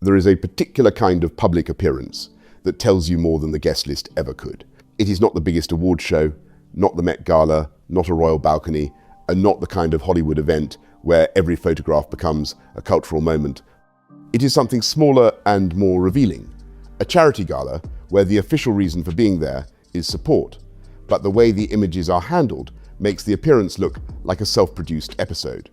There is a particular kind of public appearance that tells you more than the guest list ever could. It is not the biggest award show, not the Met Gala, not a royal balcony, and not the kind of Hollywood event where every photograph becomes a cultural moment. It is something smaller and more revealing. A charity gala where the official reason for being there is support, but the way the images are handled makes the appearance look like a self-produced episode.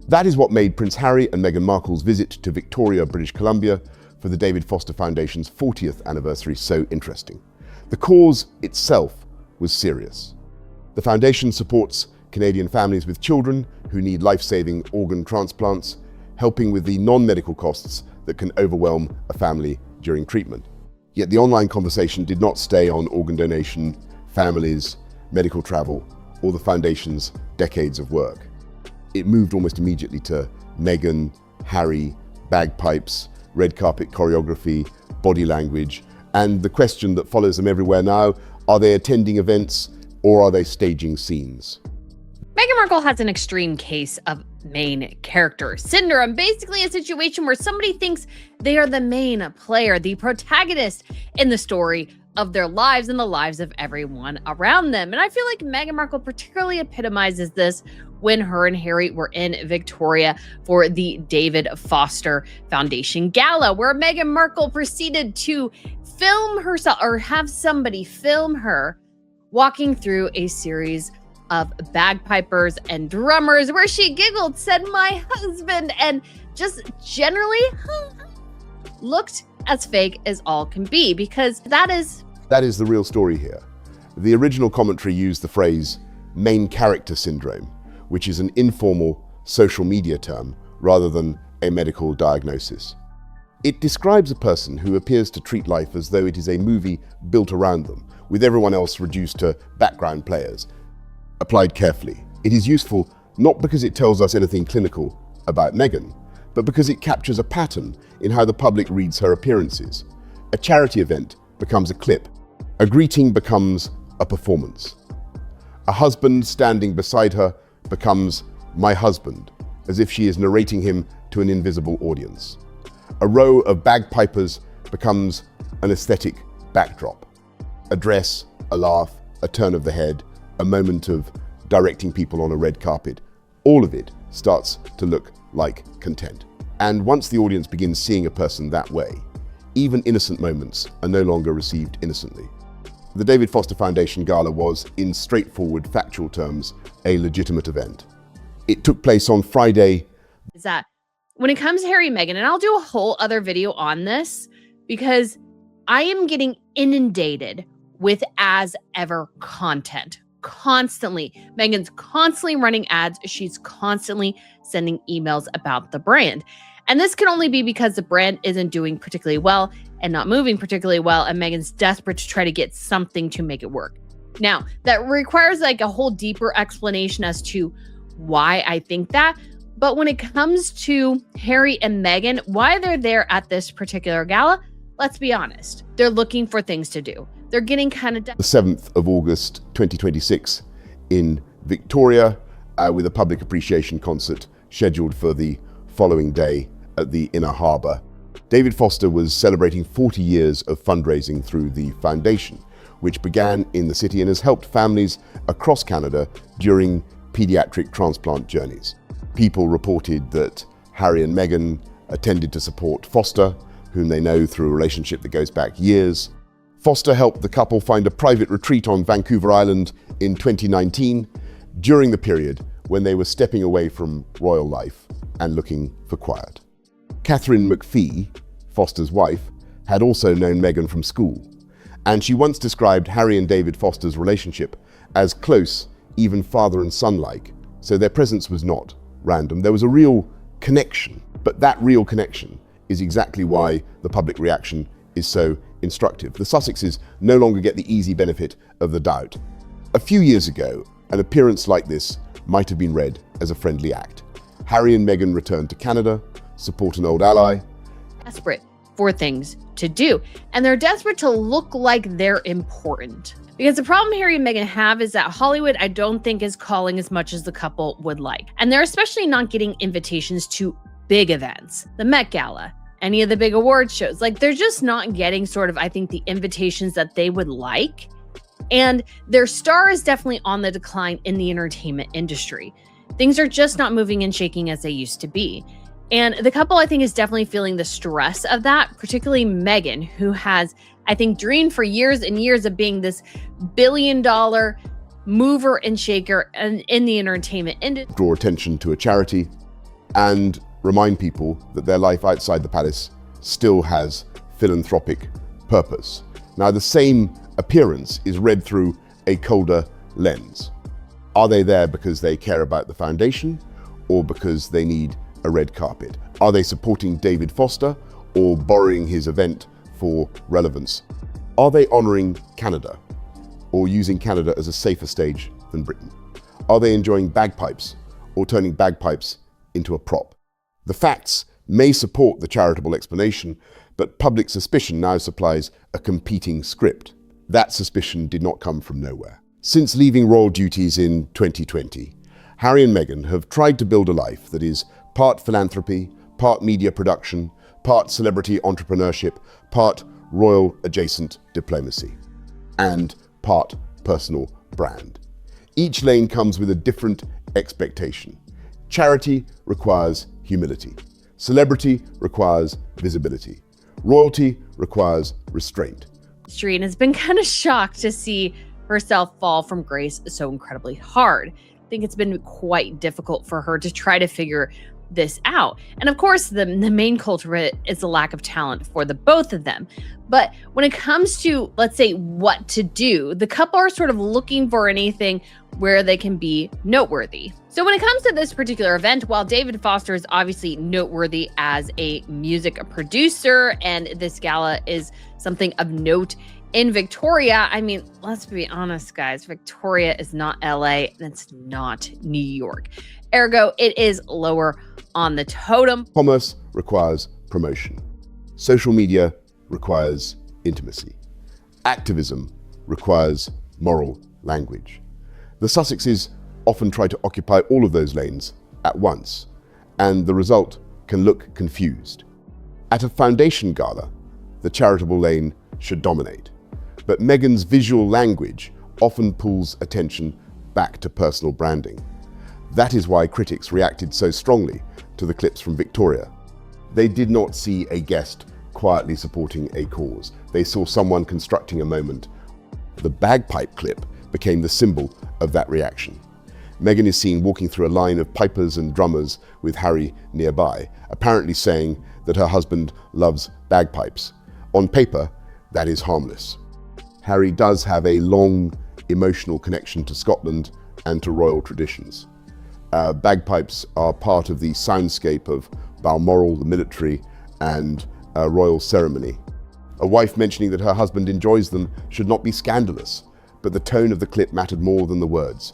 That is what made Prince Harry and Meghan Markle's visit to Victoria, British Columbia for the David Foster Foundation's 40th anniversary so interesting. The cause itself was serious. The foundation supports Canadian families with children who need life-saving organ transplants, helping with the non-medical costs that can overwhelm a family during treatment. Yet the online conversation did not stay on organ donation, families, medical travel, or the foundation's decades of work. It moved almost immediately to Meghan, Harry, bagpipes, red carpet choreography, body language, and the question that follows them everywhere now: are they attending events or are they staging scenes? Meghan Markle has an extreme case of main character syndrome, basically a situation where somebody thinks they are the main player, the protagonist in the story of their lives and the lives of everyone around them. And I feel like Meghan Markle particularly epitomizes this when her and Harry were in Victoria for the David Foster Foundation Gala, where Meghan Markle proceeded to film herself, or have somebody film her walking through a series of bagpipers and drummers where she giggled, said "my husband," and just generally looked as fake as all can be, because that is the real story here. The original commentary used the phrase main character syndrome, which is an informal social media term rather than a medical diagnosis. It describes a person who appears to treat life as though it is a movie built around them, with everyone else reduced to background players. Applied carefully, it is useful not because it tells us anything clinical about Meghan, but because it captures a pattern in how the public reads her appearances. A charity event becomes a clip. A greeting becomes a performance. A husband standing beside her becomes "my husband," as if she is narrating him to an invisible audience. A row of bagpipers becomes an aesthetic backdrop. A dress, a laugh, a turn of the head, a moment of directing people on a red carpet, all of it starts to look like content. And once the audience begins seeing a person that way, even innocent moments are no longer received innocently. The David Foster Foundation Gala was, in straightforward factual terms, a legitimate event. It took place on Friday. Is that when it comes to Harry and Meghan, and I'll do a whole other video on this because I am getting inundated with as ever content. Constantly. Meghan's constantly running ads. She's constantly sending emails about the brand. And this can only be because the brand isn't doing particularly well and not moving particularly well, and Meghan's desperate to try to get something to make it work. Now, that requires like a whole deeper explanation as to why I think that. But when it comes to Harry and Meghan, why they're there at this particular gala, let's be honest. They're looking for things to do. They're getting kind of... The 7th of August, 2026 in Victoria, with a public appreciation concert scheduled for the following day at the Inner Harbour. David Foster was celebrating 40 years of fundraising through the foundation, which began in the city and has helped families across Canada during pediatric transplant journeys. People reported that Harry and Meghan attended to support Foster, whom they know through a relationship that goes back years. Foster helped the couple find a private retreat on Vancouver Island in 2019, during the period when they were stepping away from royal life and looking for quiet. Catherine McPhee, Foster's wife, had also known Meghan from school, and she once described Harry and David Foster's relationship as close, even father and son-like, so their presence was not random. There was a real connection, but that real connection is exactly why the public reaction is so instructive. The Sussexes no longer get the easy benefit of the doubt. A few years ago, an appearance like this might have been read as a friendly act. Harry and Meghan returned to Canada, support an old ally. Desperate for things to do, and they're desperate to look like they're important. Because the problem Harry and Meghan have is that Hollywood, I don't think, is calling as much as the couple would like. And they're especially not getting invitations to big events, the Met Gala any of the big award shows. Like, they're just not getting sort of, I think, the invitations that they would like. And their star is definitely on the decline in the entertainment industry. Things are just not moving and shaking as they used to be. And the couple, I think, is definitely feeling the stress of that, particularly Meghan, who has, I think, dreamed for years and years of being this billion-dollar mover and shaker in the entertainment industry. Draw attention to a charity and remind people that their life outside the palace still has philanthropic purpose. Now, the same appearance is read through a colder lens. Are they there because they care about the foundation or because they need a red carpet? Are they supporting David Foster or borrowing his event for relevance? Are they honouring Canada or using Canada as a safer stage than Britain? Are they enjoying bagpipes or turning bagpipes into a prop? The facts may support the charitable explanation, but public suspicion now supplies a competing script. That suspicion did not come from nowhere. Since leaving royal duties in 2020, Harry and Meghan have tried to build a life that is part philanthropy, part media production, part celebrity entrepreneurship, part royal adjacent diplomacy, and part personal brand. Each lane comes with a different expectation. Charity requires humility. Celebrity requires visibility. Royalty requires restraint. And has been kind of shocked to see herself fall from grace so incredibly hard. I think it's been quite difficult for her to try to figure this out. And of course, the main culprit is the lack of talent for the both of them. But when it comes to, let's say, what to do, the couple are sort of looking for anything where they can be noteworthy. So when it comes to this particular event, while David Foster is obviously noteworthy as a music producer, and this gala is something of note in Victoria, I mean, let's be honest, guys, Victoria is not LA and it's not New York. Ergo, it is lower on the totem. Commerce requires promotion. Social media requires intimacy. Activism requires moral language. The Sussexes often try to occupy all of those lanes at once, and the result can look confused. At a foundation gala, the charitable lane should dominate, but Meghan's visual language often pulls attention back to personal branding. That is why critics reacted so strongly to the clips from Victoria. They did not see a guest quietly supporting a cause. They saw someone constructing a moment. The bagpipe clip became the symbol of that reaction. Meghan is seen walking through a line of pipers and drummers with Harry nearby, apparently saying that her husband loves bagpipes. On paper, that is harmless. Harry does have a long emotional connection to Scotland and to royal traditions. Bagpipes are part of the soundscape of Balmoral, the military, and royal ceremony. A wife mentioning that her husband enjoys them should not be scandalous, but the tone of the clip mattered more than the words.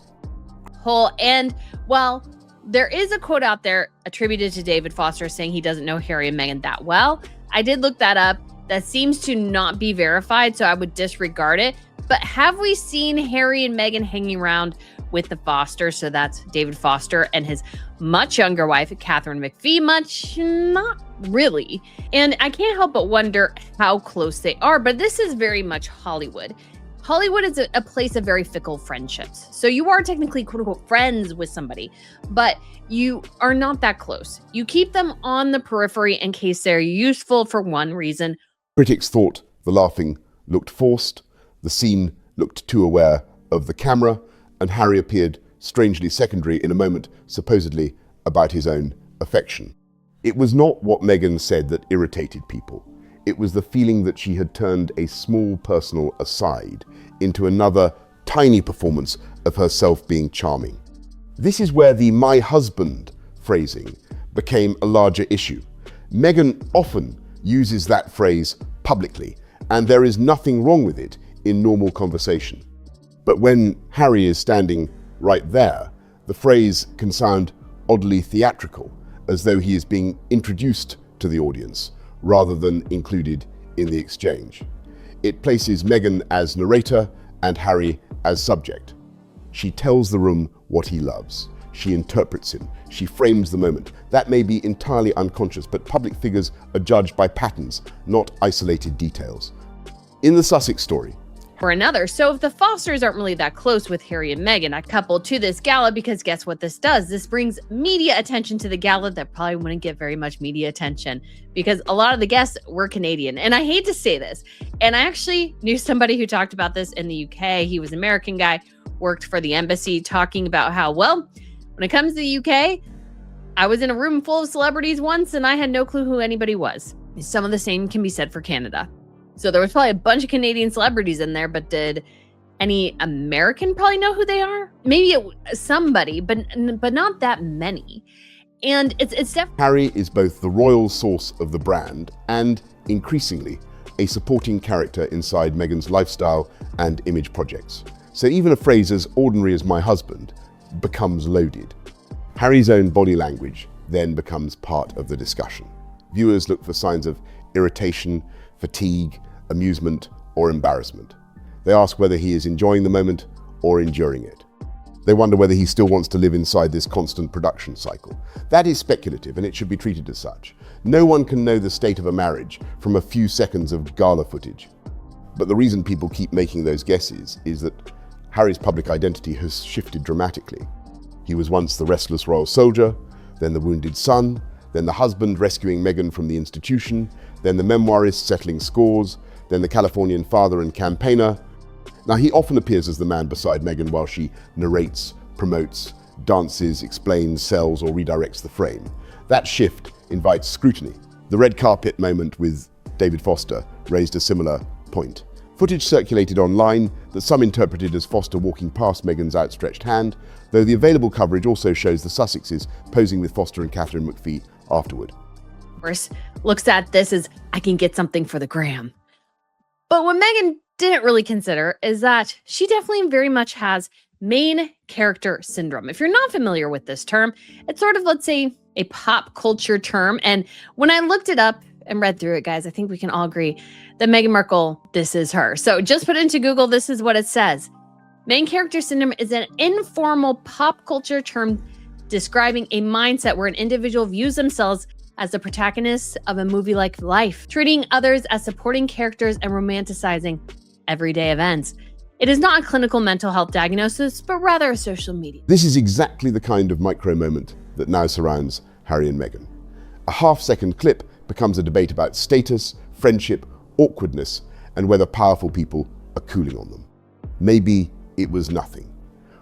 And, well, there is a quote out there attributed to David Foster saying he doesn't know Harry and Meghan that well. I did look that up. That seems to not be verified, so I would disregard it. But have we seen Harry and Meghan hanging around with the Fosters? So that's David Foster and his much younger wife, Catherine McPhee. Much? Not really. And I can't help but wonder how close they are. But this is very much Hollywood. Hollywood is a place of very fickle friendships. So you are technically, quote unquote, friends with somebody, but you are not that close. You keep them on the periphery in case they're useful for one reason. Critics thought the laughing looked forced, the scene looked too aware of the camera, and Harry appeared strangely secondary in a moment supposedly about his own affection. It was not what Meghan said that irritated people. It was the feeling that she had turned a small personal aside into another tiny performance of herself being charming. This is where the "my husband" phrasing became a larger issue. Meghan often uses that phrase publicly, and there is nothing wrong with it in normal conversation. But when Harry is standing right there, the phrase can sound oddly theatrical, as though he is being introduced to the audience rather than included in the exchange. It places Meghan as narrator and Harry as subject. She tells the room what he loves. she interprets him, she frames the moment. That may be entirely unconscious, but public figures are judged by patterns, not isolated details. In the Sussex story, for another, so if the Fosters aren't really that close with Harry and Meghan, a couple to this gala, because guess what this does? This brings media attention to the gala that probably wouldn't get very much media attention because a lot of the guests were Canadian. And I hate to say this, and I actually knew somebody who talked about this in the UK. He was an American guy, worked for the embassy, talking about how, well, when it comes to the UK, I was in a room full of celebrities once and I had no clue who anybody was. Some of the same can be said for Canada. So there was probably a bunch of Canadian celebrities in there, but did any American probably know who they are? Maybe somebody, but not that many. And it's definitely... Harry is both the royal source of the brand and, increasingly, a supporting character inside Meghan's lifestyle and image projects. So even a phrase as ordinary as "my husband" becomes loaded. Harry's own body language then becomes part of the discussion. Viewers look for signs of irritation, fatigue, amusement, or embarrassment. They ask whether he is enjoying the moment or enduring it. They wonder whether he still wants to live inside this constant production cycle. That is speculative, and it should be treated as such. No one can know the state of a marriage from a few seconds of gala footage. But the reason people keep making those guesses is that Harry's public identity has shifted dramatically. He was once the restless royal soldier, then the wounded son, then the husband rescuing Meghan from the institution, then the memoirist settling scores, then the Californian father and campaigner. Now, he often appears as the man beside Meghan while she narrates, promotes, dances, explains, sells, or redirects the frame. That shift invites scrutiny. The red carpet moment with David Foster raised a similar point. Footage circulated online that some interpreted as Foster walking past Meghan's outstretched hand, though the available coverage also shows the Sussexes posing with Foster and Catherine McPhee afterward. Looks at this as, I can get something for the gram. But what Meghan didn't really consider is that she definitely very much has main character syndrome. If you're not familiar with this term, it's sort of, let's say, a pop culture term. And when I looked it up and read through it, guys, I think we can all agree that Meghan Markle, this is her. So just put into Google, this is what it says. Main character syndrome is an informal pop culture term describing a mindset where an individual views themselves as the protagonists of a movie-like life, treating others as supporting characters and romanticizing everyday events. It is not a clinical mental health diagnosis, but rather a social media. This is exactly the kind of micro moment that now surrounds Harry and Meghan. A half-second clip becomes a debate about status, friendship, awkwardness, and whether powerful people are cooling on them. Maybe it was nothing.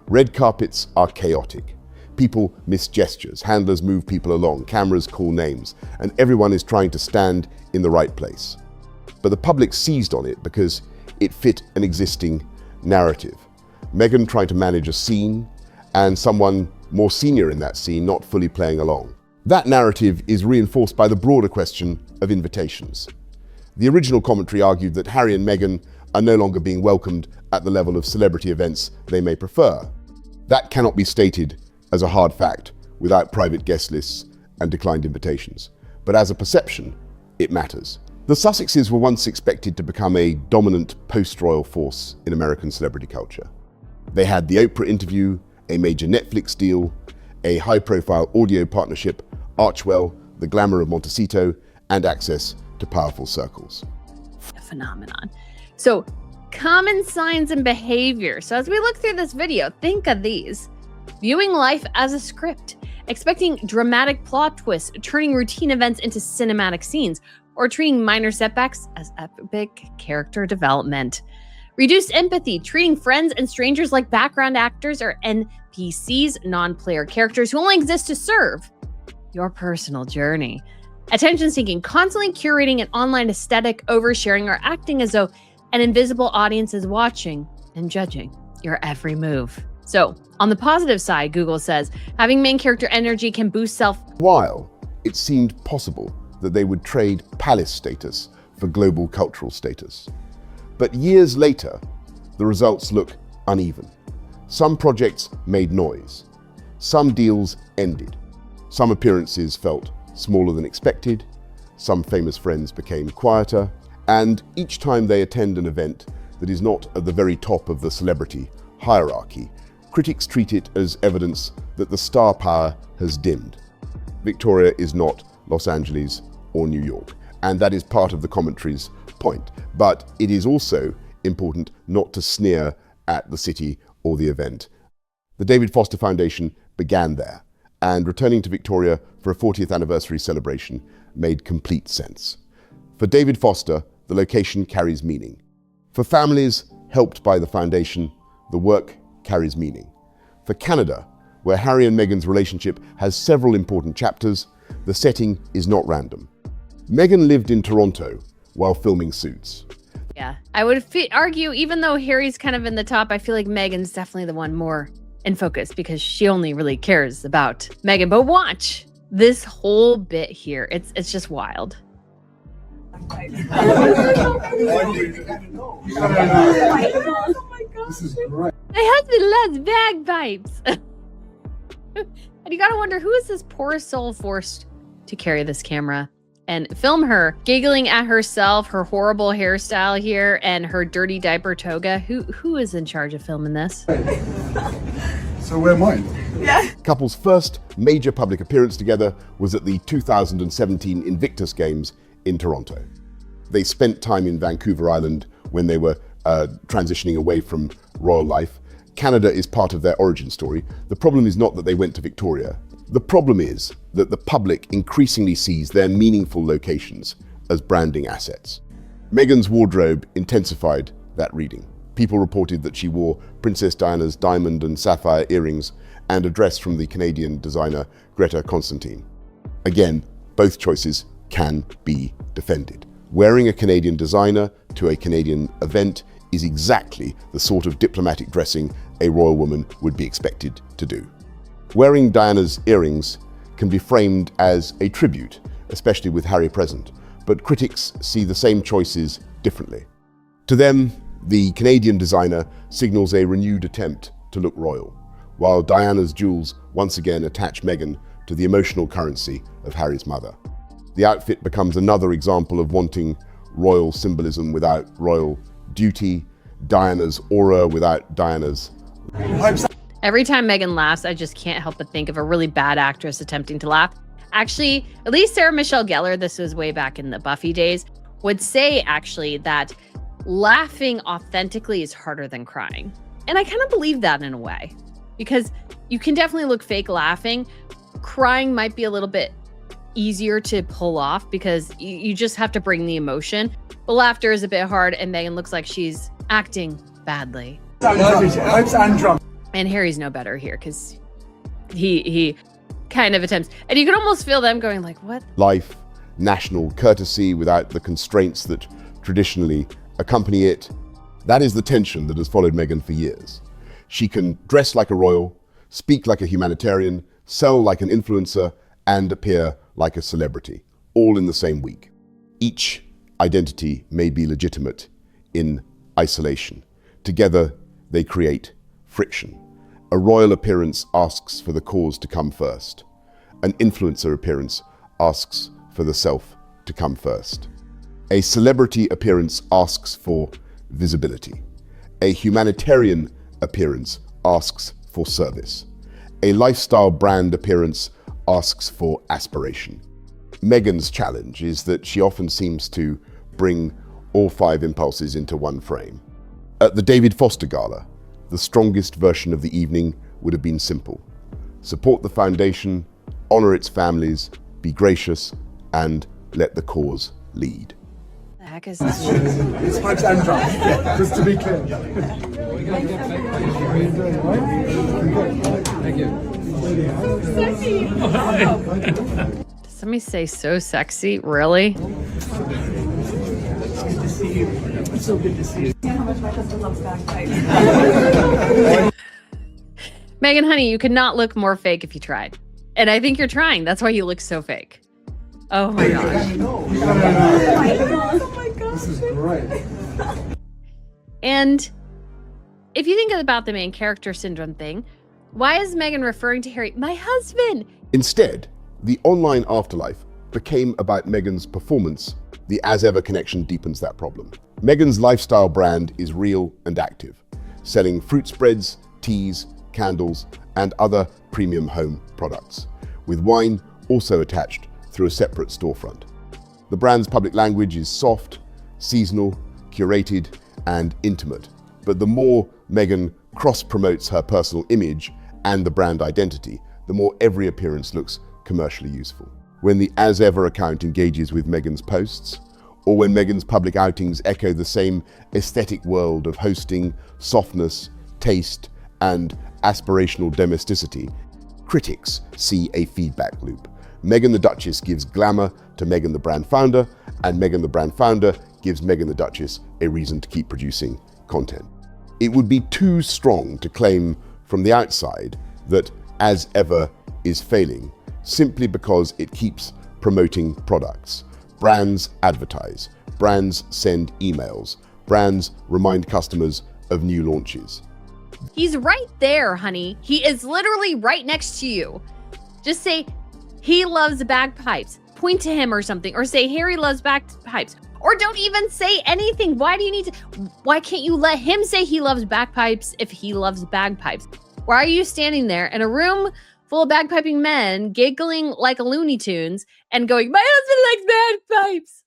Red carpets are chaotic. People miss gestures, handlers move people along, cameras call names, and everyone is trying to stand in the right place. But the public seized on it because it fit an existing narrative. Meghan trying to manage a scene, and someone more senior in that scene not fully playing along. That narrative is reinforced by the broader question of invitations. The original commentary argued that Harry and Meghan are no longer being welcomed at the level of celebrity events they may prefer. That cannot be stated as a hard fact without private guest lists and declined invitations. But as a perception, it matters. The Sussexes were once expected to become a dominant post-royal force in American celebrity culture. They had the Oprah interview, a major Netflix deal, a high-profile audio partnership, Archwell, the glamour of Montecito, and access to powerful circles. A phenomenon. So, common signs and behavior. So as we look through this video, think of these. Viewing life as a script, expecting dramatic plot twists, turning routine events into cinematic scenes, or treating minor setbacks as epic character development. Reduced empathy, treating friends and strangers like background actors or NPCs, non-player characters who only exist to serve your personal journey. Attention-seeking, constantly curating an online aesthetic, oversharing, or acting as though an invisible audience is watching and judging your every move. So, on the positive side, Google says, having main character energy can boost self. While it seemed possible that they would trade palace status for global cultural status. But years later, the results look uneven. Some projects made noise. Some deals ended. Some appearances felt smaller than expected. Some famous friends became quieter. And each time they attend an event that is not at the very top of the celebrity hierarchy, critics treat it as evidence that the star power has dimmed. Victoria is not Los Angeles or New York, and that is part of the commentary's point. But it is also important not to sneer at the city or the event. The David Foster Foundation began there, and returning to Victoria for a 40th anniversary celebration made complete sense. For David Foster, the location carries meaning. For families helped by the foundation, the work carries meaning. For Canada, where Harry and Meghan's relationship has several important chapters, the setting is not random. Meghan lived in Toronto while filming Suits. Yeah, I would argue, even though Harry's kind of in the top, I feel like Meghan's definitely the one more in focus because she only really cares about Meghan. But watch this whole bit here. It's just wild. This is great. My husband loves bagpipes. And you gotta wonder, who is this poor soul forced to carry this camera and film her giggling at herself, her horrible hairstyle here, and her dirty diaper toga? Who is in charge of filming this? So we're mine. Yeah. Couple's first major public appearance together was at the 2017 Invictus Games in Toronto. They spent time in Vancouver Island when they were transitioning away from royal life. Canada is part of their origin story. The problem is not that they went to Victoria. The problem is that the public increasingly sees their meaningful locations as branding assets. Meghan's wardrobe intensified that reading. People reported that she wore Princess Diana's diamond and sapphire earrings and a dress from the Canadian designer Greta Constantine. Again, both choices can be defended. Wearing a Canadian designer to a Canadian event is exactly the sort of diplomatic dressing a royal woman would be expected to do. Wearing Diana's earrings can be framed as a tribute, especially with Harry present, but critics see the same choices differently. To them, the Canadian designer signals a renewed attempt to look royal, while Diana's jewels once again attach Meghan to the emotional currency of Harry's mother. The outfit becomes another example of wanting royal symbolism without royal duty, Diana's aura without Diana's. Every time Meghan laughs, I just can't help but think of a really bad actress attempting to laugh. Actually, at least Sarah Michelle Gellar, this was way back in the Buffy days, would say actually that laughing authentically is harder than crying. And I kind of believe that in a way, because you can definitely look fake laughing. Crying might be a little bit easier to pull off because you just have to bring the emotion. But laughter is a bit hard, and Meghan looks like she's acting badly. And Harry's no better here because he kind of attempts. And you can almost feel them going like, what? Life, national courtesy without the constraints that traditionally accompany it. That is the tension that has followed Meghan for years. She can dress like a royal, speak like a humanitarian, sell like an influencer, and appear like a celebrity, all in the same week. Each identity may be legitimate in isolation. Together, they create friction. A royal appearance asks for the cause to come first. An influencer appearance asks for the self to come first. A celebrity appearance asks for visibility. A humanitarian appearance asks for service. A lifestyle brand appearance asks for aspiration. Meghan's challenge is that she often seems to bring all five impulses into one frame. At the David Foster Gala, the strongest version of the evening would have been simple. Support the foundation, honor its families, be gracious, and let the cause lead. The heck is this? It's pipes and drums, just to be clear. Thank you. Does somebody say so sexy? Really? It's so good to see you. How much my husband loves bagpipes. Meghan, honey, you could not look more fake if you tried. And I think you're trying. That's why you look so fake. Oh my gosh. Oh my gosh. This is great. And if you think about the main character syndrome thing, why is Meghan referring to Harry, my husband? Instead, the online afterlife became about Meghan's performance. The As Ever connection deepens that problem. Meghan's lifestyle brand is real and active, selling fruit spreads, teas, candles, and other premium home products, with wine also attached through a separate storefront. The brand's public language is soft, seasonal, curated, and intimate, but the more Meghan cross-promotes her personal image and the brand identity, the more every appearance looks commercially useful. When the As Ever account engages with Meghan's posts, or when Meghan's public outings echo the same aesthetic world of hosting, softness, taste, and aspirational domesticity, critics see a feedback loop. Meghan the Duchess gives glamour to Meghan the brand founder, and Meghan the brand founder gives Meghan the Duchess a reason to keep producing content. It would be too strong to claim from the outside that As Ever is failing simply because it keeps promoting products. Brands advertise, brands send emails, brands remind customers of new launches. He's right there, honey. He is literally right next to you. Just say, he loves bagpipes. Point to him or something, or say, Harry loves bagpipes. Or don't even say anything. Why can't you let him say he loves bagpipes if he loves bagpipes? Why are you standing there in a room full of bagpiping men, giggling like a Looney Tunes and going, my husband likes bagpipes?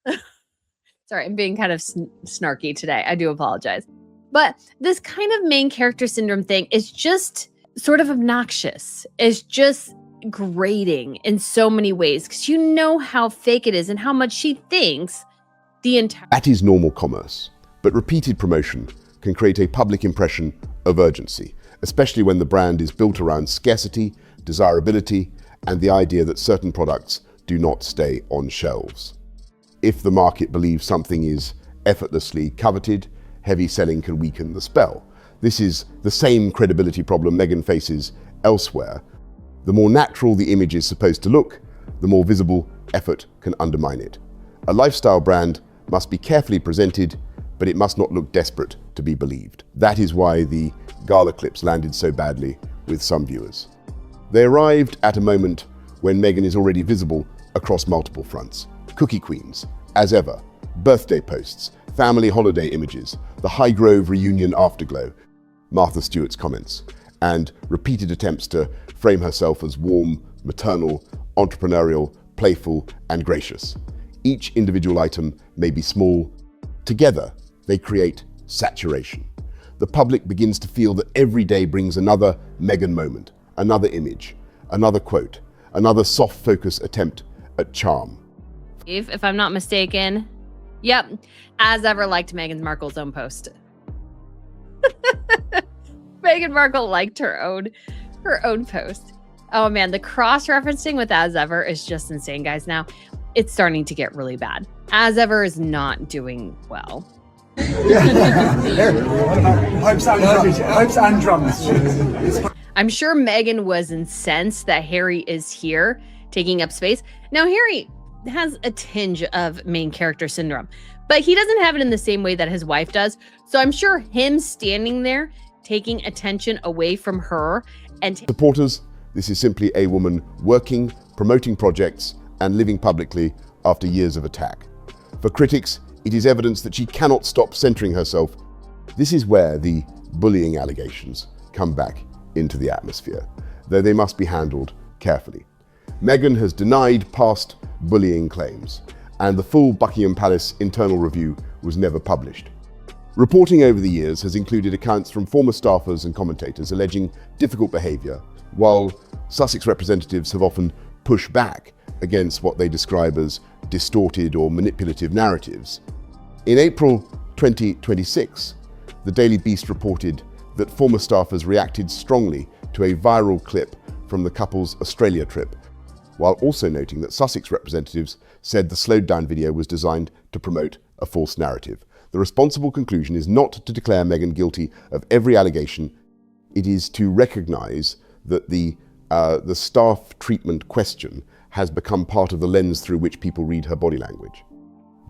Sorry, I'm being kind of snarky today. I do apologize. But this kind of main character syndrome thing is just sort of obnoxious. It's just grating in so many ways because you know how fake it is and how much she thinks the entire... That is normal commerce, but repeated promotion can create a public impression of urgency, especially when the brand is built around scarcity, desirability, and the idea that certain products do not stay on shelves. If the market believes something is effortlessly coveted, heavy selling can weaken the spell. This is the same credibility problem Meghan faces elsewhere. The more natural the image is supposed to look, the more visible effort can undermine it. A lifestyle brand must be carefully presented, but it must not look desperate to be believed. That is why the Gala clips landed so badly with some viewers. They arrived at a moment when Meghan is already visible across multiple fronts. Cookie queens, As Ever, birthday posts, family holiday images, the Highgrove reunion afterglow, Martha Stewart's comments, and repeated attempts to frame herself as warm, maternal, entrepreneurial, playful, and gracious. Each individual item may be small. Together, they create saturation. The public begins to feel that every day brings another Meghan moment, another image, another quote, another soft focus attempt at charm. If I'm not mistaken, yep, As Ever liked Meghan Markle's own post. Meghan Markle liked her own post. Oh man, the cross-referencing with As Ever is just insane, guys. Now, it's starting to get really bad. As Ever is not doing well. Pipes and drums. I'm sure Meghan was incensed that Harry is here taking up space. Now, Harry has a tinge of main character syndrome, but he doesn't have it in the same way that his wife does. So I'm sure him standing there, taking attention away from her and... Supporters, this is simply a woman working, promoting projects, and living publicly after years of attack. For critics, it is evidence that she cannot stop centering herself. This is where the bullying allegations come back into the atmosphere, though they must be handled carefully. Meghan has denied past bullying claims, and the full Buckingham Palace internal review was never published. Reporting over the years has included accounts from former staffers and commentators alleging difficult behaviour, while Sussex representatives have often pushed back against what they describe as distorted or manipulative narratives. In April 2026, the Daily Beast reported that former staffers reacted strongly to a viral clip from the couple's Australia trip, while also noting that Sussex representatives said the slowed down video was designed to promote a false narrative. The responsible conclusion is not to declare Meghan guilty of every allegation. It is to recognise that the staff treatment question has become part of the lens through which people read her body language.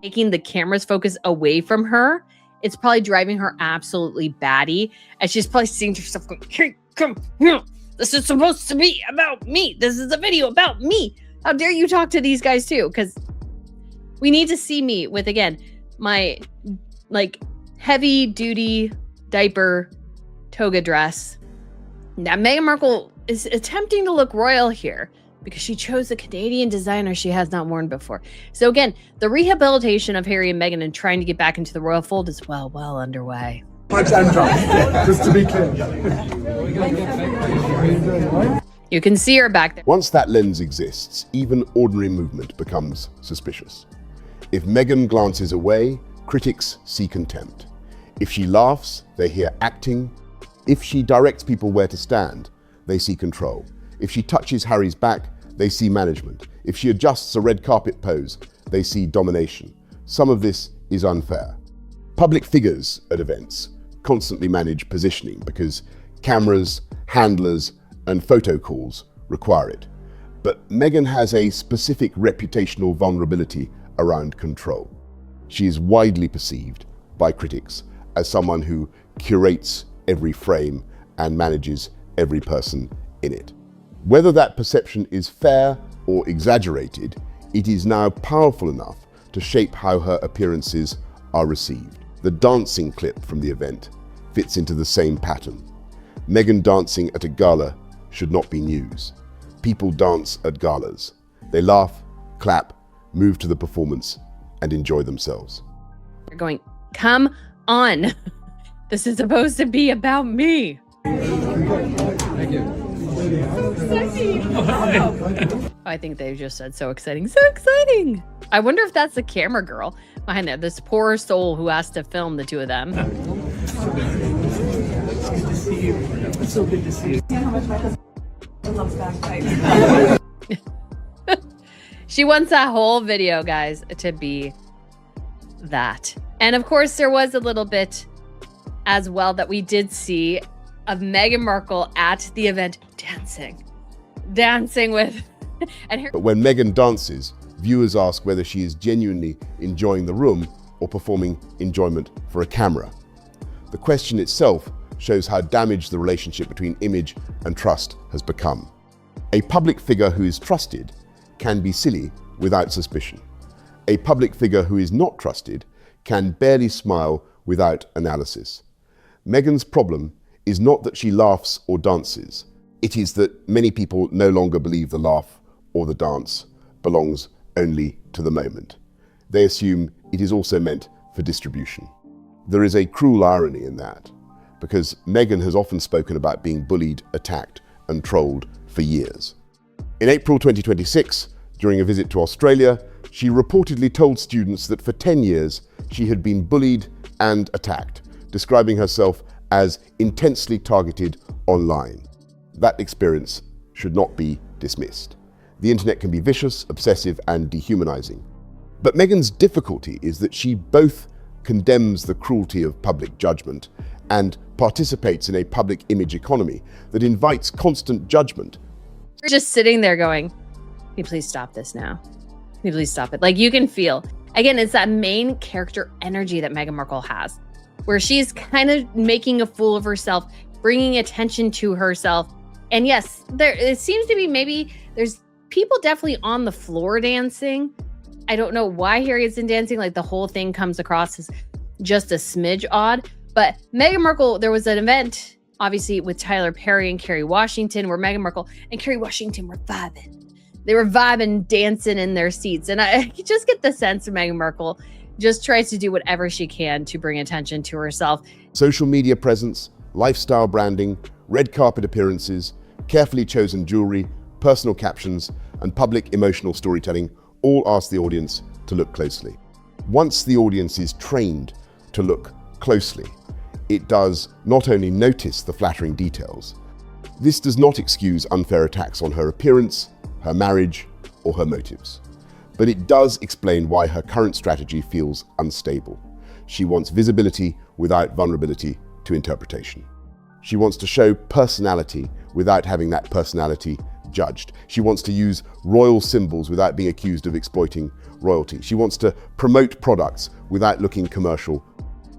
Taking the camera's focus away from her, it's probably driving her absolutely batty. And she's probably saying to herself, hey, come here. This is supposed to be about me. This is a video about me. How dare you talk to these guys too? Because we need to see me with, again, my like heavy duty diaper toga dress Now, Meghan Markle is attempting to look royal here because she chose a Canadian designer she has not worn before. So again, the rehabilitation of Harry and Meghan and trying to get back into the royal fold is well underway. Pipes and drums, just to be clear. You can see her back there. Once that lens exists, even ordinary movement becomes suspicious. If Meghan glances away, critics see contempt. If she laughs, they hear acting. If she directs people where to stand, they see control. If she touches Harry's back, they see management. If she adjusts a red carpet pose, they see domination. Some of this is unfair. Public figures at events constantly manage positioning because cameras, handlers, and photo calls require it. But Meghan has a specific reputational vulnerability around control. She is widely perceived by critics as someone who curates every frame and manages every person in it. Whether that perception is fair or exaggerated, it is now powerful enough to shape how her appearances are received. The dancing clip from the event fits into the same pattern. Meghan dancing at a gala should not be news. People dance at galas. They laugh, clap, move to the performance, and enjoy themselves. They're going, come on. This is supposed to be about me. Thank you. I think they just said so exciting. So exciting. I wonder if that's the camera girl behind there, this poor soul who has to film the two of them. It's good to see you. It's so good to see you. See how much my husband loves bagpipes. She wants that whole video, guys, to be that. And of course, there was a little bit as well that we did see of Meghan Markle at the event dancing with and here. But when Meghan dances, viewers ask whether she is genuinely enjoying the room or performing enjoyment for a camera. The question itself shows how damaged the relationship between image and trust has become. A public figure who is trusted can be silly without suspicion. A public figure who is not trusted can barely smile without analysis. Meghan's problem is not that she laughs or dances. It is that many people no longer believe the laugh or the dance belongs only to the moment. They assume it is also meant for distribution. There is a cruel irony in that, because Meghan has often spoken about being bullied, attacked, and trolled for years. In April 2026, during a visit to Australia, she reportedly told students that for 10 years she had been bullied and attacked, describing herself as intensely targeted online. That experience should not be dismissed. The internet can be vicious, obsessive, and dehumanizing. But Meghan's difficulty is that she both condemns the cruelty of public judgment and participates in a public image economy that invites constant judgment. We're just sitting there going, can you please stop this now? Can you please stop it? Like, you can feel, again, it's that main character energy that Meghan Markle has, where she's kind of making a fool of herself, bringing attention to herself. And yes, it seems to be maybe there's people definitely on the floor dancing. I don't know why Harry isn't dancing. Like, the whole thing comes across as just a smidge odd. But Meghan Markle, there was an event, obviously, with Tyler Perry and Kerry Washington, where Meghan Markle and Kerry Washington were vibing. They were vibing, dancing in their seats. And I just get the sense of Meghan Markle just tries to do whatever she can to bring attention to herself. Social media presence, lifestyle branding, red carpet appearances, carefully chosen jewelry, personal captions, and public emotional storytelling all ask the audience to look closely. Once the audience is trained to look closely, it does not only notice the flattering details. This does not excuse unfair attacks on her appearance, her marriage, or her motives. But it does explain why her current strategy feels unstable. She wants visibility without vulnerability to interpretation. She wants to show personality without having that personality judged. She wants to use royal symbols without being accused of exploiting royalty. She wants to promote products without looking commercial.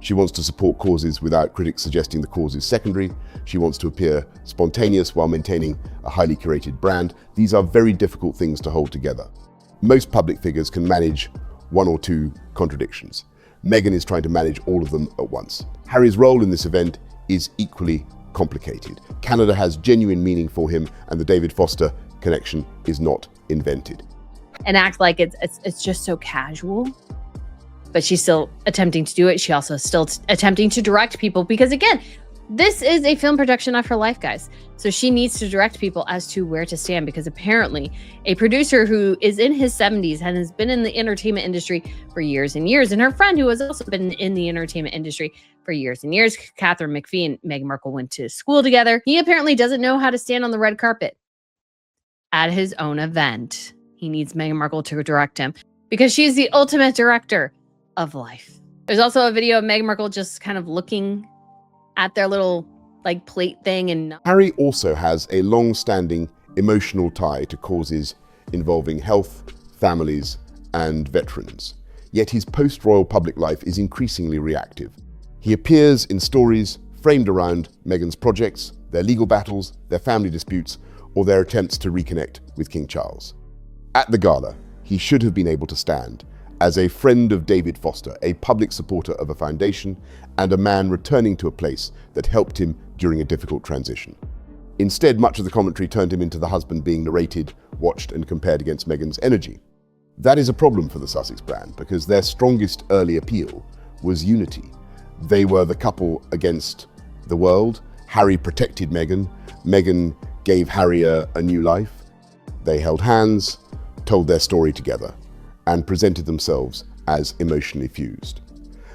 She wants to support causes without critics suggesting the cause is secondary. She wants to appear spontaneous while maintaining a highly curated brand. These are very difficult things to hold together. Most public figures can manage one or two contradictions. Meghan is trying to manage all of them at once. Harry's role in this event is equally complicated. Canada has genuine meaning for him, and the David Foster connection is not invented. And act like it's just so casual. But she's still attempting to do it. She also is still attempting to direct people because, again, this is a film production of her life, guys. So she needs to direct people as to where to stand, because apparently a producer who is in his 70s and has been in the entertainment industry for years and years, and her friend who has also been in the entertainment industry for years and years, Catherine McPhee and Meghan Markle went to school together. He apparently doesn't know how to stand on the red carpet at his own event. He needs Meghan Markle to direct him because she's the ultimate director of life. There's also a video of Meghan Markle just kind of looking at their little plate thing. And Harry also has a long-standing emotional tie to causes involving health, families, and veterans. Yet his post-royal public life is increasingly reactive. He appears in stories framed around Meghan's projects, their legal battles, their family disputes, or their attempts to reconnect with King Charles. At the gala, he should have been able to stand as a friend of David Foster, a public supporter of a foundation, and a man returning to a place that helped him during a difficult transition. Instead, much of the commentary turned him into the husband being narrated, watched, and compared against Meghan's energy. That is a problem for the Sussex brand, because their strongest early appeal was unity. They were the couple against the world. Harry protected Meghan. Meghan gave Harry a new life. They held hands, told their story together, and presented themselves as emotionally fused.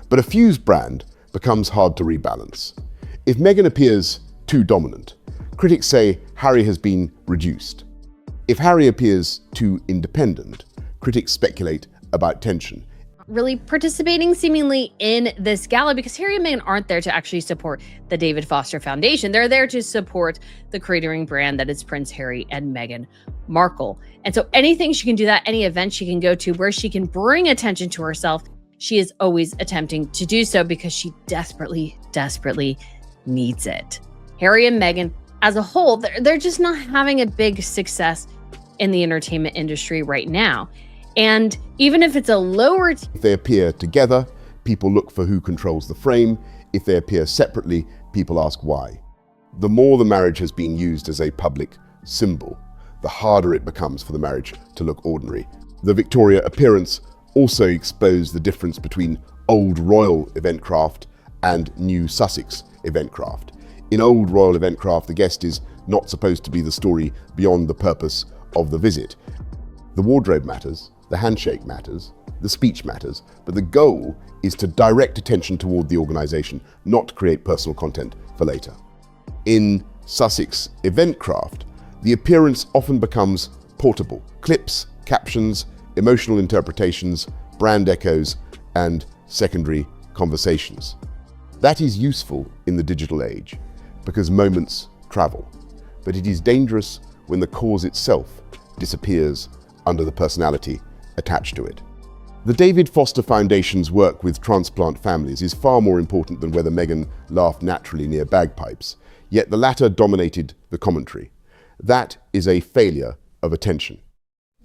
But a fused brand becomes hard to rebalance. If Meghan appears too dominant, critics say Harry has been reduced. If Harry appears too independent, critics speculate about tension. really participating seemingly in this gala, because Harry and Meghan aren't there to actually support the David Foster Foundation. They're there to support the catering brand that is Prince Harry and Meghan Markle. And so anything she can do that, any event she can go to where she can bring attention to herself, she is always attempting to do so because she desperately, desperately needs it. Harry and Meghan as a whole, they're just not having a big success in the entertainment industry right now. And even if it's a lower... If they appear together, people look for who controls the frame. If they appear separately, people ask why. The more the marriage has been used as a public symbol, the harder it becomes for the marriage to look ordinary. The Victoria appearance also exposed the difference between old royal event craft and new Sussex event craft. In old royal event craft, the guest is not supposed to be the story beyond the purpose of the visit. The wardrobe matters, the handshake matters, the speech matters, but the goal is to direct attention toward the organization, not create personal content for later. In Sussex event craft, the appearance often becomes portable. Clips, captions, emotional interpretations, brand echoes, and secondary conversations. That is useful in the digital age because moments travel, but it is dangerous when the cause itself disappears under the personality attached to it. The David Foster Foundation's work with transplant families is far more important than whether Meghan laughed naturally near bagpipes, yet the latter dominated the commentary. That is a failure of attention.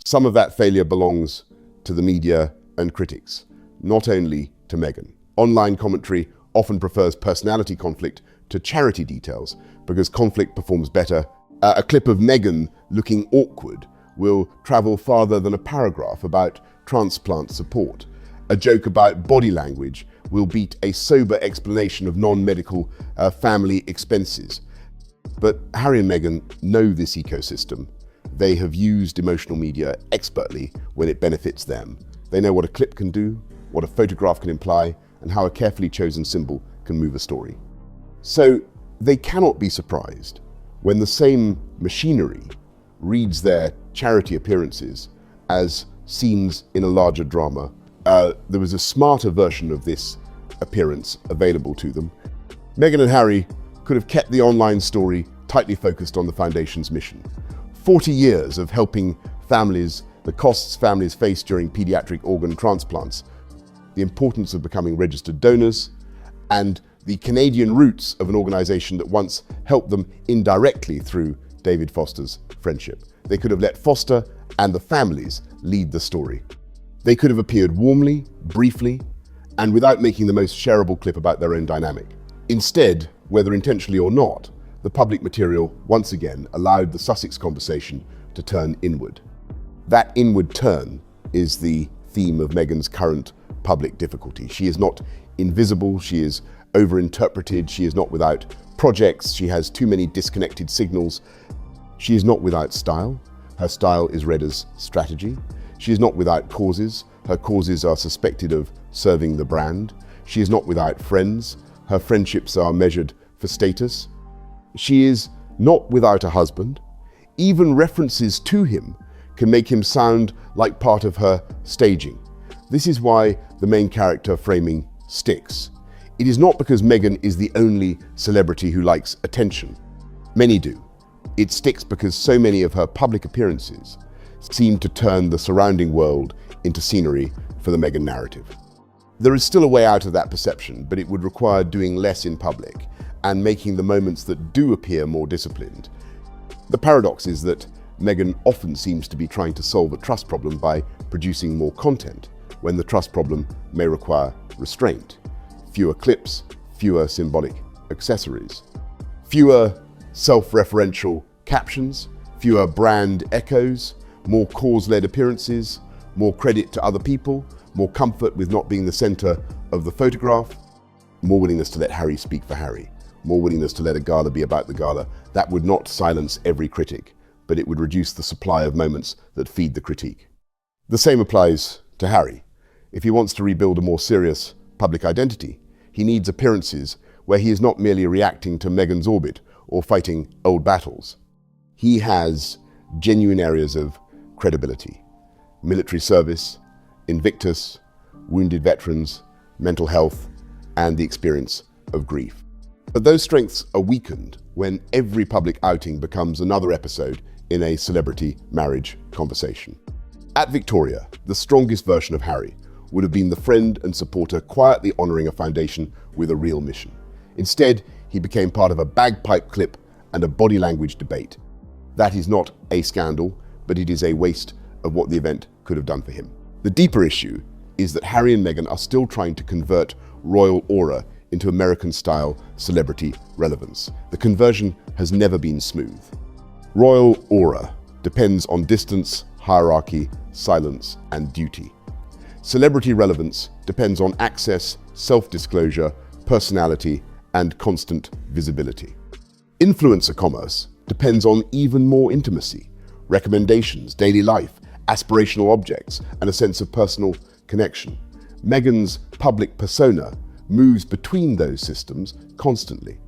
Some of that failure belongs to the media and critics, not only to Meghan. Online commentary often prefers personality conflict to charity details because conflict performs better. A clip of Meghan looking awkward will travel farther than a paragraph about transplant support. A joke about body language will beat a sober explanation of non-medical family expenses. But Harry and Meghan know this ecosystem. They have used emotional media expertly when it benefits them. They know what a clip can do, what a photograph can imply, and how a carefully chosen symbol can move a story. So they cannot be surprised when the same machinery reads their charity appearances as scenes in a larger drama. There was a smarter version of this appearance available to them. Meghan and Harry could have kept the online story tightly focused on the foundation's mission. 40 years of helping families, the costs families face during pediatric organ transplants, the importance of becoming registered donors, and the Canadian roots of an organization that once helped them indirectly through David Foster's friendship. They could have let Foster and the families lead the story. They could have appeared warmly, briefly, and without making the most shareable clip about their own dynamic. Instead, whether intentionally or not, the public material once again allowed the Sussex conversation to turn inward. That inward turn is the theme of Meghan's current public difficulty. She is not invisible, she is overinterpreted, she is not without projects, she has too many disconnected signals. She is not without style. Her style is read as strategy. She is not without causes. Her causes are suspected of serving the brand. She is not without friends. Her friendships are measured for status. She is not without a husband. Even references to him can make him sound like part of her staging. This is why the main character framing sticks. It is not because Meghan is the only celebrity who likes attention. Many do. It sticks because so many of her public appearances seem to turn the surrounding world into scenery for the Meghan narrative. There is still a way out of that perception, but it would require doing less in public and making the moments that do appear more disciplined. The paradox is that Meghan often seems to be trying to solve a trust problem by producing more content, when the trust problem may require restraint. Fewer clips, fewer symbolic accessories, fewer self-referential captions, fewer brand echoes, more cause-led appearances, more credit to other people, more comfort with not being the center of the photograph, more willingness to let Harry speak for Harry, more willingness to let a gala be about the gala. That would not silence every critic, but it would reduce the supply of moments that feed the critique. The same applies to Harry. If he wants to rebuild a more serious public identity, he needs appearances where he is not merely reacting to Meghan's orbit or fighting old battles. He has genuine areas of credibility: military service, Invictus, wounded veterans, mental health, and the experience of grief. But those strengths are weakened when every public outing becomes another episode in a celebrity marriage conversation. At Victoria, the strongest version of Harry would have been the friend and supporter quietly honoring a foundation with a real mission. Instead, he became part of a bagpipe clip and a body language debate. That is not a scandal, but it is a waste of what the event could have done for him. The deeper issue is that Harry and Meghan are still trying to convert royal aura into American-style celebrity relevance. The conversion has never been smooth. Royal aura depends on distance, hierarchy, silence, and duty. Celebrity relevance depends on access, self-disclosure, personality, and constant visibility. Influencer commerce depends on even more intimacy, recommendations, daily life, aspirational objects, and a sense of personal connection. Meghan's public persona moves between those systems constantly.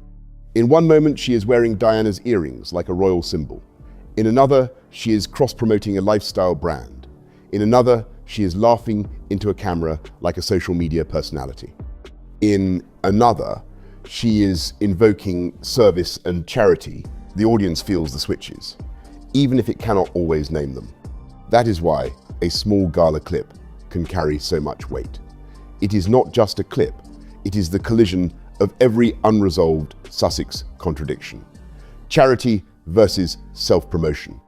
In one moment, she is wearing Diana's earrings like a royal symbol. In another, she is cross-promoting a lifestyle brand. In another, she is laughing into a camera like a social media personality. In another, she is invoking service and charity. The audience feels the switches, even if it cannot always name them. That is why a small gala clip can carry so much weight. It is not just a clip, it is the collision of every unresolved Sussex contradiction. Charity versus self-promotion.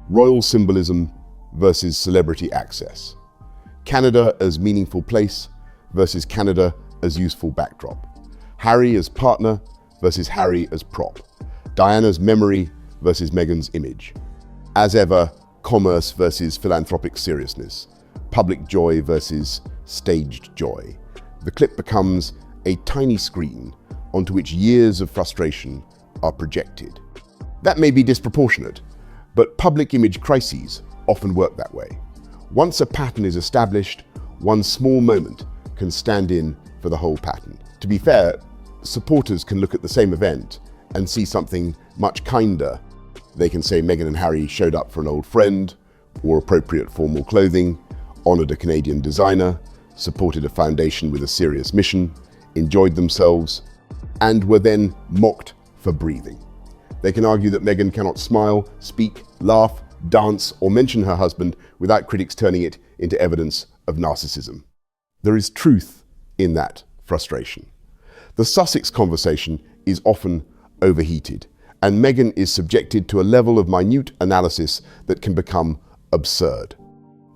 Royal symbolism versus celebrity access. Canada as meaningful place versus Canada as useful backdrop. Harry as partner versus Harry as prop. Diana's memory versus Meghan's image. As ever, commerce versus philanthropic seriousness. Public joy versus staged joy. The clip becomes a tiny screen onto which years of frustration are projected. That may be disproportionate, but public image crises often work that way. Once a pattern is established, one small moment can stand in for the whole pattern. To be fair, supporters can look at the same event and see something much kinder. They can say Meghan and Harry showed up for an old friend, wore appropriate formal clothing, honored a Canadian designer, supported a foundation with a serious mission, enjoyed themselves, and were then mocked for breathing. They can argue that Meghan cannot smile, speak, laugh, dance, or mention her husband without critics turning it into evidence of narcissism. There is truth in that frustration. The Sussex conversation is often overheated, and Meghan is subjected to a level of minute analysis that can become absurd.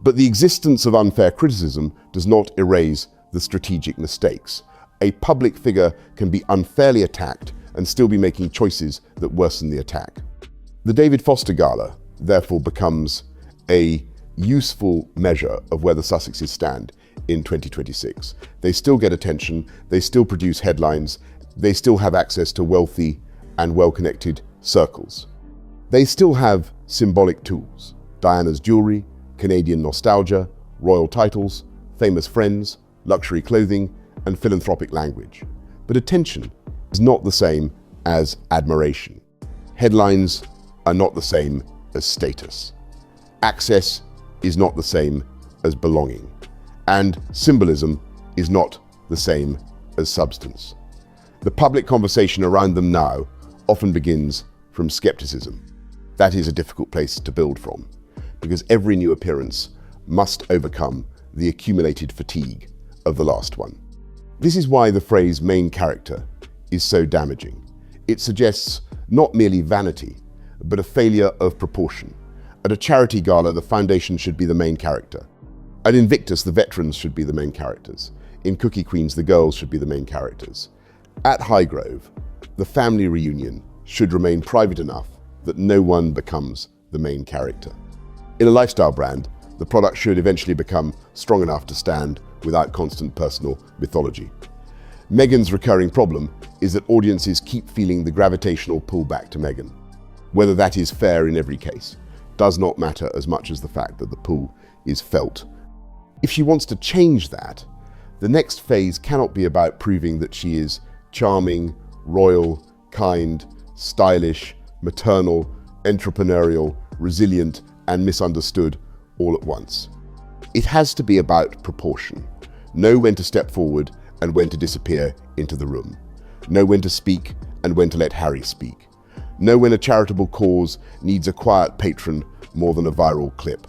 But the existence of unfair criticism does not erase the strategic mistakes. A public figure can be unfairly attacked and still be making choices that worsen the attack. The David Foster Gala, therefore, becomes a useful measure of where the Sussexes stand in 2026. They still get attention, they still produce headlines, they still have access to wealthy and well-connected circles. They still have symbolic tools: Diana's jewelry, Canadian nostalgia, royal titles, famous friends, luxury clothing, and philanthropic language. But attention is not the same as admiration. Headlines are not the same as status. Access is not the same as belonging. And symbolism is not the same as substance. The public conversation around them now often begins from skepticism. That is a difficult place to build from, because every new appearance must overcome the accumulated fatigue of the last one. This is why the phrase main character is so damaging. It suggests not merely vanity, but a failure of proportion. At a charity gala, the foundation should be the main character. At Invictus, the veterans should be the main characters. In Cookie Queens, the girls should be the main characters. At Highgrove, the family reunion should remain private enough that no one becomes the main character. In a lifestyle brand, the product should eventually become strong enough to stand without constant personal mythology. Meghan's recurring problem is that audiences keep feeling the gravitational pull back to Meghan. Whether that is fair in every case does not matter as much as the fact that the pull is felt. If she wants to change that, the next phase cannot be about proving that she is charming, royal, kind, stylish, maternal, entrepreneurial, resilient, and misunderstood all at once. It has to be about proportion. Know when to step forward and when to disappear into the room. Know when to speak and when to let Harry speak. Know when a charitable cause needs a quiet patron more than a viral clip.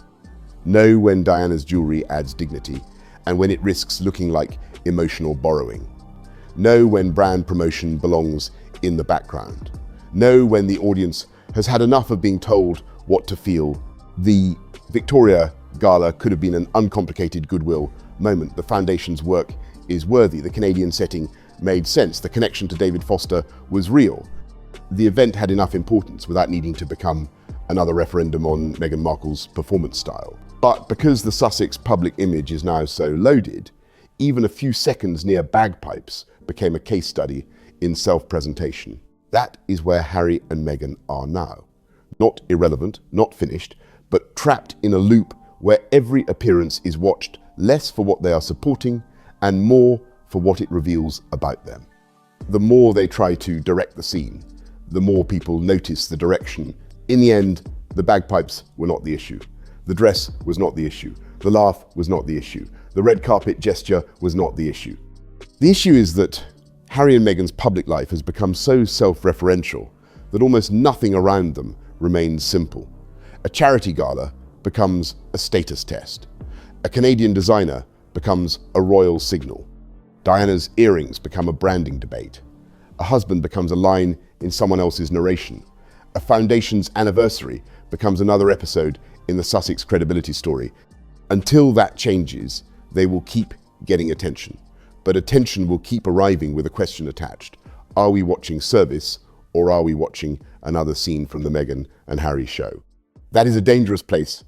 Know when Diana's jewelry adds dignity and when it risks looking like emotional borrowing. Know when brand promotion belongs in the background. Know when the audience has had enough of being told what to feel. The Victoria Gala could have been an uncomplicated goodwill moment. The foundation's work is worthy. The Canadian setting made sense. The connection to David Foster was real. The event had enough importance without needing to become another referendum on Meghan Markle's performance style. But because the Sussex public image is now so loaded, even a few seconds near bagpipes became a case study in self-presentation. That is where Harry and Meghan are now. Not irrelevant, not finished, but trapped in a loop where every appearance is watched less for what they are supporting and more for what it reveals about them. The more they try to direct the scene, the more people notice the direction. In the end, the bagpipes were not the issue. The dress was not the issue. The laugh was not the issue. The red carpet gesture was not the issue. The issue is that Harry and Meghan's public life has become so self-referential that almost nothing around them remains simple. A charity gala becomes a status test. A Canadian designer becomes a royal signal. Diana's earrings become a branding debate. A husband becomes a line in someone else's narration. A foundation's anniversary becomes another episode in the Sussex credibility story. Until that changes, they will keep getting attention. But attention will keep arriving with a question attached. Are we watching service, or are we watching another scene from the Meghan and Harry show? That is a dangerous place